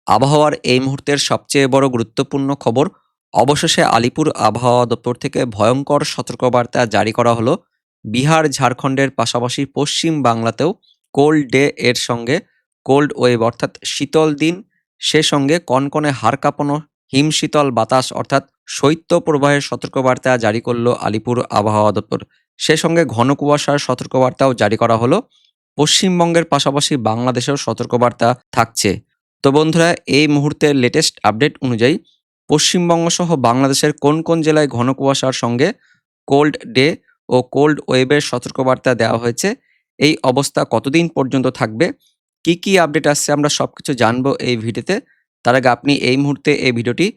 আবহাওয়ার এই মুহূর্তের সবচেয়ে বড় গুরুত্বপূর্ণ খবর, অবশেষে আলিপুর আবহাওয়া দপ্তর থেকে ভয়ঙ্কর সতর্কবার্তা জারি করা হলো। বিহার, ঝাড়খণ্ডের পাশাপাশি পশ্চিম বাংলাতেও কোল্ড ডে এর সঙ্গে কোল্ড ওয়েভ অর্থাৎ শীতল দিন, সে সঙ্গে কনকনে হাড় কাঁপানো হিমশীতল বাতাস অর্থাৎ শৈত্যপ্রবাহের সতর্কবার্তা জারি করলো আলিপুর আবহাওয়া দপ্তর। সে সঙ্গে ঘন কুয়াশার সতর্কবার্তাও জারি করা হলো। পশ্চিমবঙ্গের পাশাপাশি বাংলাদেশেও সতর্কবার্তা থাকছে। তো বন্ধুরা, এই মুহূর্তের লেটেস্ট আপডেট অনুযায়ী পশ্চিমবঙ্গ সহ বাংলাদেশের কোন কোন জেলায় ঘন কুয়াশার সঙ্গে কোল্ড ডে ও কোল্ড ওয়েভের সতর্কবার্তা দেওয়া হয়েছে, এই অবস্থা কতদিন পর্যন্ত থাকবে, কি কি আপডেট আসছে, আমরা সবকিছু জানবো এই ভিডিওতে। তার আগে আপনি এই মুহূর্তে এই ভিডিওটি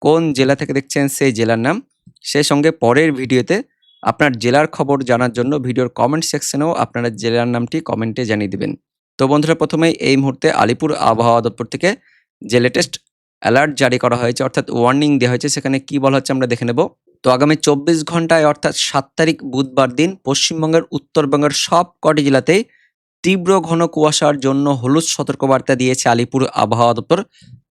কোন জেলা থেকে দেখছেন সেই জেলার নাম, সেই সঙ্গে পরের ভিডিওতে আপনার জেলার খবর জানার জন্য ভিডিওর কমেন্ট সেকশনেও আপনারা জেলার নামটি কমেন্টে জানিয়ে দেবেন। তো বন্ধুরা, প্রথমেই এই মুহূর্তে আলিপুর আবহাওয়া দপ্তর থেকে যে লেটেস্ট অ্যালার্ট জারি করা হয়েছে অর্থাৎ ওয়ার্নিং দেওয়া হয়েছে, সেখানে কি বলা হচ্ছে আমরা দেখে নেব। তো আগামী 24 ঘন্টায় অর্থাৎ 7 তারিখ বুধবার দিন পশ্চিমবঙ্গের উত্তরবঙ্গের সব কটি জেলাতেই তীব্র ঘন কুয়াশার জন্য হলুদ সতর্কবার্তা দিয়েছে আলিপুর আবহাওয়া দপ্তর।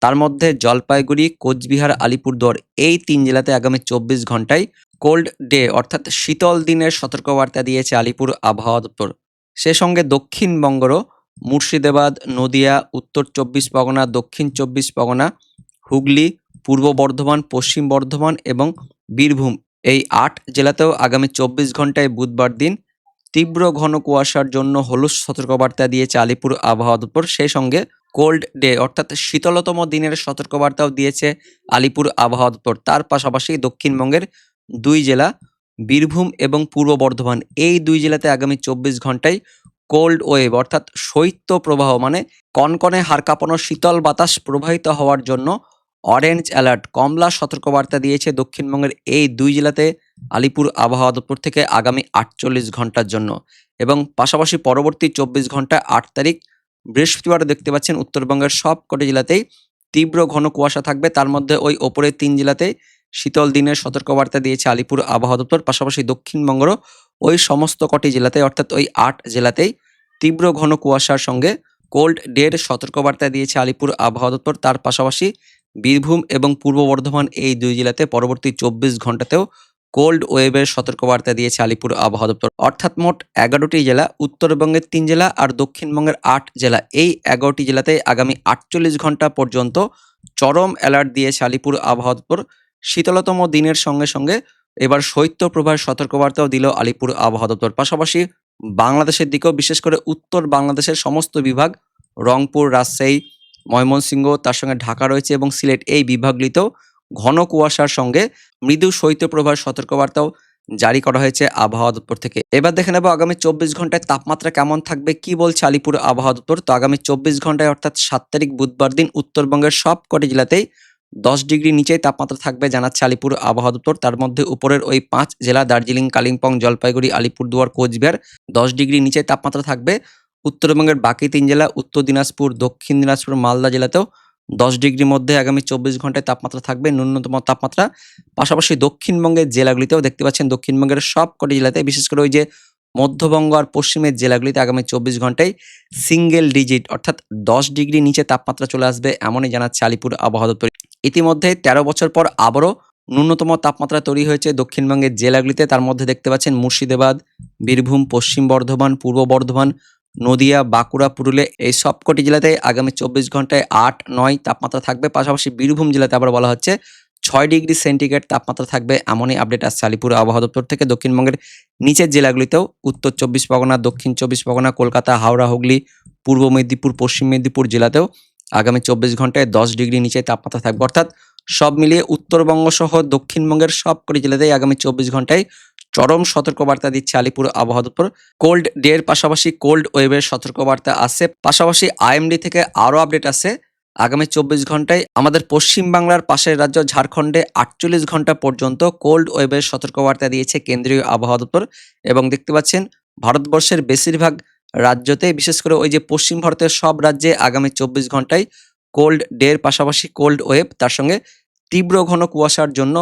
তার মধ্যে জলপাইগুড়ি, কোচবিহার, আলিপুরদুয়ার এই 3 জেলাতে আগামী 24 ঘন্টায় কোল্ড ডে অর্থাৎ শীতল দিনের সতর্কবার্তা দিয়েছে আলিপুর আবহাওয়া দপ্তর। সে সঙ্গে দক্ষিণবঙ্গেরও মুর্শিদাবাদ, নদিয়া, উত্তর 24 পরগনা, দক্ষিণ 24 পরগনা, হুগলি, পূর্ব বর্ধমান, পশ্চিম বর্ধমান এবং বীরভূম এই 8 জেলাতেও আগামী 24 ঘন্টায় বুধবার দিন তীব্র ঘন কুয়াশার জন্য হলুদ সতর্কবার্তা দিয়েছে আলিপুর আবহাওয়া দপ্তর। সেই সঙ্গে কোল্ড ডে অর্থাৎ শীতলতম দিনের সতর্কবার্তাও দিয়েছে আলিপুর আবহাওয়া দপ্তর। তার পাশাপাশি দক্ষিণবঙ্গের 2 জেলা বীরভূম এবং পূর্ব বর্ধমান এই 2 জেলাতে আগামী 24 ঘন্টায় কোল্ড ওয়েভ অর্থাৎ শৈত্য প্রবাহ মানে কনকনে হাড় কাঁপানো শীতল বাতাস প্রবাহিত হওয়ার জন্য অরেঞ্জ অ্যালার্ট কমলা সতর্কবার্তা দিয়েছে দক্ষিণবঙ্গের এই 2 জেলাতে আলিপুর আবহাওয়া দপ্তর থেকে আগামী 48 ঘন্টার জন্য। এবং পাশাপাশি পরবর্তী 24 ঘন্টায় 8 তারিখ বৃহস্পতিবার দেখতে পাচ্ছেন উত্তরবঙ্গের সব কটি জেলাতেই তীব্র ঘন কুয়াশা থাকবে। তার মধ্যে ওই ওপরের 3 জেলাতে শীতল দিনের সতর্কবার্তা দিয়েছে আলিপুর আবহাওয়া দপ্তর। পাশাপাশি দক্ষিণবঙ্গেরও ওই সমস্ত কটি জেলাতে অর্থাৎ ওই 8 জেলাতেই তীব্র ঘন কুয়াশার সঙ্গে কোল্ড ডের সতর্কবার্তা দিয়েছে আলিপুর আবহাওয়া দপ্তর। তার পাশাপাশি বীরভূম এবং পূর্ব বর্ধমান এই 2 জেলাতে পরবর্তী 24 ঘন্টাতেও কোল্ড ওয়েভের সতর্কবার্তা দিয়েছে আলিপুর আবহাওয়া দপ্তর। অর্থাৎ মোট 11টি জেলা, উত্তরবঙ্গের 3 জেলা আর দক্ষিণবঙ্গের 8 জেলা, এই 11টি জেলাতে আগামী 48 ঘন্টা পর্যন্ত চরম অ্যালার্ট দিয়েছে আলিপুর আবহাওয়া দপ্তর। শীতলতম দিনের সঙ্গে সঙ্গে এবার শৈত্যপ্রবাহের সতর্কবার্তাও দিল আলিপুর আবহাওয়া দপ্তর। পাশাপাশি বাংলাদেশের দিকেও বিশেষ করে উত্তর বাংলাদেশের সমস্ত বিভাগ, রংপুর, রাজশাহী, ময়মনসিংহ, তার সঙ্গে ঢাকা রয়েছে এবং সিলেট এই বিভাগগুলিতেও ঘন কুয়াশার সঙ্গে মৃদু শৈত্যপ্রবাহের সতর্কবার্তাও জারি করা হয়েছে আবহাওয়া দপ্তর থেকে। এবার দেখে নেব আগামী 24 ঘন্টায় তাপমাত্রা কেমন থাকবে, কি বলছে আলিপুর আবহাওয়া দপ্তর। তো আগামী 24 ঘন্টায় অর্থাৎ 7 তারিখ বুধবার দিন উত্তরবঙ্গের সব কটি জেলাতেই 10 ডিগ্রি নিচেই তাপমাত্রা থাকবে জানাচ্ছে আলিপুর আবহাওয়া দপ্তর। তার মধ্যে উপরের ওই 5 জেলা দার্জিলিং, কালিম্পং, জলপাইগুড়ি, আলিপুরদুয়ার, কোচবিহার 10 ডিগ্রি নিচে তাপমাত্রা থাকবে। উত্তরবঙ্গের বাকি 3 জেলা উত্তর দিনাজপুর, দক্ষিণ দিনাজপুর, মালদা জেলাতেও 10 ডিগ্রির মধ্যে আগামী 24 ঘন্টায় তাপমাত্রা থাকবে ন্যূনতম তাপমাত্রা। পাশাপাশি দক্ষিণবঙ্গের জেলাগুলিতেও দেখতে পাচ্ছেন দক্ষিণবঙ্গের সব কটি জেলাতে বিশেষ করে ওই যে মধ্যবঙ্গ আর পশ্চিমের জেলাগুলিতে আগামী 24 ঘন্টায় সিঙ্গেল ডিজিট অর্থাৎ 10 ডিগ্রি নিচে তাপমাত্রা চলে আসবে এমনই জানাচ্ছে আলিপুর আবহাওয়া দপ্তর। ইতিমধ্যে 13 বছর পর আবারও ন্যূনতম তাপমাত্রা তৈরি হয়েছে দক্ষিণবঙ্গের জেলাগুলিতে। তার মধ্যে দেখতে পাচ্ছেন মুর্শিদাবাদ, বীরভূম, পশ্চিম বর্ধমান, পূর্ব বর্ধমান, নদিয়া, বাঁকুড়া, পুরুলিয়া এই সবকটি জেলাতে আগামী 24 ঘন্টায় 8-9 তাপমাত্রা থাকবে। পাশাপাশি বীরভূম জেলাতে আবার বলা হচ্ছে 6 ডিগ্রি সেন্টিগ্রেড তাপমাত্রা থাকবে এমনই আপডেট আসছে আলিপুর আবহাওয়া দপ্তর থেকে। দক্ষিণবঙ্গের নিচের জেলাগুলিতেও উত্তর 24 পরগনা, দক্ষিণ 24 পরগনা, কলকাতা, হাওড়া, হুগলি, পূর্ব মেদিনীপুর, পশ্চিম মেদিনীপুর জেলাতেও আগামী 24 ঘন্টায় 10 ডিগ্রি নিচে তাপমাত্রা থাকবে। অর্থাৎ সব মিলিয়ে উত্তরবঙ্গ সহ দক্ষিণবঙ্গের সবকটি জেলাতেই আগামী 24 ঘন্টায় চরম সতর্কবার্তা দিচ্ছে আলিপুর আবহাওয়া দপ্তর। কোল্ড ডে এর পাশাপাশি কোল্ড ওয়েভের সতর্কবার্তা আসছে। পাশাপাশি আইএমডি থেকে আরও আপডেট আসছে আগামী 24 ঘন্টায় আমাদের পশ্চিম বাংলার পাশের রাজ্য ঝাড়খণ্ডে 48 ঘন্টা পর্যন্ত কোল্ড ওয়েভের সতর্কবার্তা দিয়েছে কেন্দ্রীয় আবহাওয়া দপ্তর। এবং দেখতে পাচ্ছেন ভারতবর্ষের বেশিরভাগ রাজ্যতে বিশেষ করে ওই যে পশ্চিম ভারতের সব রাজ্যে আগামী 24 ঘন্টায় কোল্ড ডে এর পাশাপাশি কোল্ড ওয়েভ তার সঙ্গে তীব্র ঘন কুয়াশার জন্য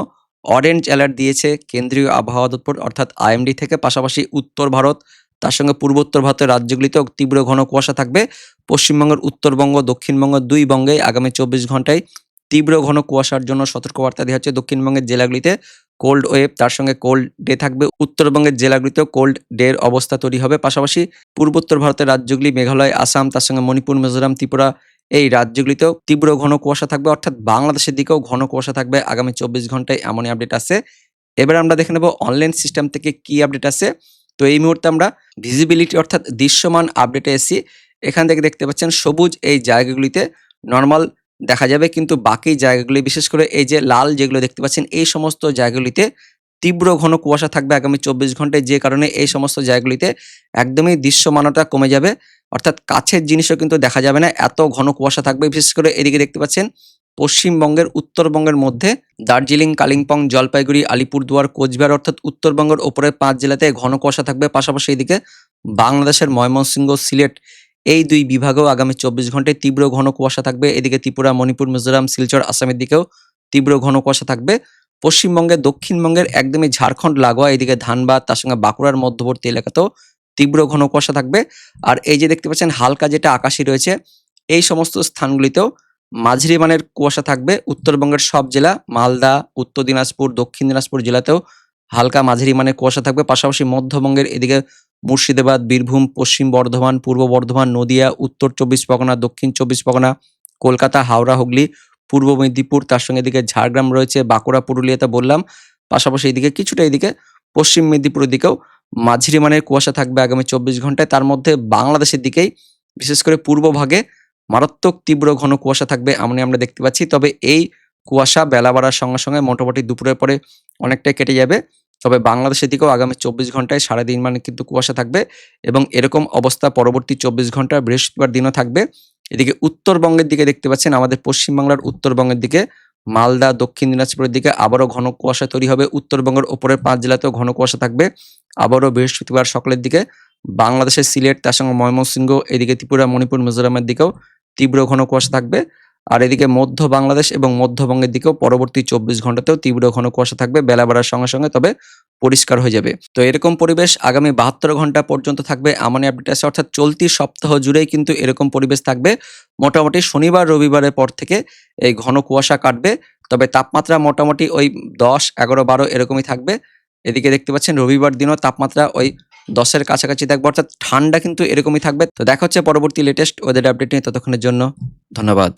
অরেঞ্জ অ্যালার্ট দিয়েছে কেন্দ্রীয় আবহাওয়া দপ্তর অর্থাৎ আইএমডি থেকে। পাশাপাশি উত্তর ভারত, তার সঙ্গে পূর্বোত্তর ভারতের রাজ্যগুলিতেও তীব্র ঘন কুয়াশা থাকবে। পশ্চিমবঙ্গের উত্তরবঙ্গ, দক্ষিণবঙ্গ ২ বঙ্গেই আগামী ২৪ ঘন্টায় তীব্র ঘন কুয়াশার জন্য সতর্কবার্তা দেওয়া হচ্ছে। দক্ষিণবঙ্গের জেলাগুলিতে কোল্ড ওয়েভ, তার সঙ্গে কোল্ড ডে থাকবে। উত্তরবঙ্গের জেলাগুলিতেও কোল্ড ডে এর অবস্থা তৈরি হবে। পাশাপাশি পূর্বোত্তর ভারতের রাজ্যগুলি মেঘালয়, আসাম, তার সঙ্গে মণিপুর, মিজোরাম, ত্রিপুরা এই রাজ্যগুলিতেও তীব্র ঘন কুয়াশা থাকবে। অর্থাৎ বাংলাদেশের দিকেও ঘন কুয়াশা থাকবে আগামী ২৪ ঘন্টায়, এমনই আপডেট আছে। এবার আমরা দেখে নেব অনলাইন সিস্টেম থেকে কি আপডেট আছে। তো এই মুহূর্তে আমরা ভিজিবিলিটি অর্থাৎ দৃশ্যমান আপডেটে এসেছি। এখান থেকে দেখতে পাচ্ছেন সবুজ এই জায়গাগুলিতে নরমাল দেখা যাবে, কিন্তু বাকি জায়গাগুলি বিশেষ করে এই যে লাল যেগুলো দেখতে পাচ্ছেন এই সমস্ত জায়গাগুলিতে তীব্র ঘন কুয়াশা থাকবে আগামী ২৪ ঘন্টায়, যে কারণে এই সমস্ত জায়গাগুলিতে একদমই দৃশ্যমানতা কমে যাবে। অর্থাৎ কাছের জিনিসও কিন্তু দেখা যাবে না, এত ঘন কুয়াশা থাকবে। বিশেষ করে এদিকে দেখতে পাচ্ছেন পশ্চিমবঙ্গের উত্তরবঙ্গের মধ্যে দার্জিলিং, কালিম্পং, জলপাইগুড়ি, আলিপুরদুয়ার, কোচবিহার অর্থাৎ উত্তরবঙ্গের ওপরের ৫ জেলাতে ঘন কুয়াশা থাকবে। পাশাপাশি এদিকে বাংলাদেশের ময়মনসিংহ, সিলেট এই ২ বিভাগেও আগামী ২৪ ঘন্টায় তীব্র ঘন কুয়াশা থাকবে। এদিকে ত্রিপুরা, মণিপুর, মিজোরাম, শিলচর, আসামের দিকেও তীব্র ঘন কুয়াশা থাকবে। পশ্চিমবঙ্গের, দক্ষিণবঙ্গের একদমই ঝাড়খণ্ড লাগোয়া এদিকে ধানবাদ, তার সঙ্গে বাঁকুড়ার মধ্যবর্তী এলাকাতেও তীব্র ঘন কুয়াশা থাকবে। আর এই যে দেখতে পাচ্ছেন হালকা যেটা আকাশী রয়েছে এই সমস্ত স্থানগুলিতেও মাঝারি মানের কুয়াশা থাকবে। উত্তরবঙ্গের সব জেলা, মালদা, উত্তর দিনাজপুর, দক্ষিণ দিনাজপুর জেলাতেও হালকা মাঝারি মানের কুয়াশা থাকবে। পাশাপাশি মধ্যবঙ্গের এদিকে মুর্শিদাবাদ, বীরভূম, পশ্চিম বর্ধমান, পূর্ব বর্ধমান, নদিয়া, উত্তর ২৪ পরগনা, দক্ষিণ ২৪ পরগনা, কলকাতা, হাওড়া, হুগলি, পূর্ব মেদিনীপুর, তার সঙ্গে এদিকে ঝাড়গ্রাম রয়েছে, বাঁকুড়া, পুরুলিয়াতে বললাম। পাশাপাশি এদিকে কিছুটা এদিকে পশ্চিম মেদিনীপুরের দিকেও মাঝারি মানের কুয়াশা থাকবে আগামী ২৪ ঘন্টায়। তার মধ্যে বাংলাদেশের দিকেই বিশেষ করে পূর্ব ভাগে মারাত্মক তীব্র ঘন কুয়াশা থাকবে এমনই আমরা দেখতে পাচ্ছি। তবে এই কুয়াশা বেলা বাড়ার সঙ্গে সঙ্গে মোটামুটি দুপুরের পরে অনেকটাই কেটে যাবে। তবে বাংলাদেশের দিকেও আগামী ২৪ ঘন্টায় সারাদিন মানে কিন্তু কুয়াশা থাকবে এবং এরকম অবস্থা পরবর্তী ২৪ ঘন্টা বৃহস্পতিবার দিনও থাকবে। এদিকে উত্তরবঙ্গের দিকে দেখতে পাচ্ছেন আমাদের পশ্চিমবাংলার উত্তরবঙ্গের দিকে মালদা, দক্ষিণ দিনাজপুরের দিকে আবারও ঘন কুয়াশা তৈরি হবে। উত্তরবঙ্গের ওপরের ৫ জেলাতেও ঘন কুয়াশা থাকবে আবারও বৃহস্পতিবার সকালের দিকে। বাংলাদেশের সিলেট, তার সঙ্গে ময়মনসিংহ, এদিকে ত্রিপুরা, মণিপুর, মিজোরামের দিকেও তীব্র ঘন কুয়াশা থাকবে। আর এদিকে মধ্য বাংলাদেশ এবং মধ্যবঙ্গের দিকেও পরবর্তী ২৪ ঘন্টাতেও তীব্র ঘন কুয়াশা থাকবে বেলা বাড়ার সঙ্গে সঙ্গে, তবে পরিষ্কার হয়ে যাবে। তো এরকম পরিবেশ আগামী ৭২ ঘন্টা পর্যন্ত থাকবে এমনই আপডেট আছে। অর্থাৎ চলতি সপ্তাহ জুড়েই কিন্তু এরকম পরিবেশ থাকবে। মোটামুটি শনিবার, রবিবারের পর থেকে এই ঘন কুয়াশা কাটবে। তবে তাপমাত্রা মোটামুটি ওই ১০, ১১, ১২ এরকমই থাকবে। এদিকে দেখতে পাচ্ছেন রবিবার দিনও তাপমাত্রা ওই ১০-এর কাছাকাছি থাকবে। অর্থাৎ ঠান্ডা কিন্তু এরকমই থাকবে। তো দেখা হচ্ছে পরবর্তী লেটেস্ট ওয়েদার আপডেট নিয়ে। ততক্ষণের জন্য ধন্যবাদ।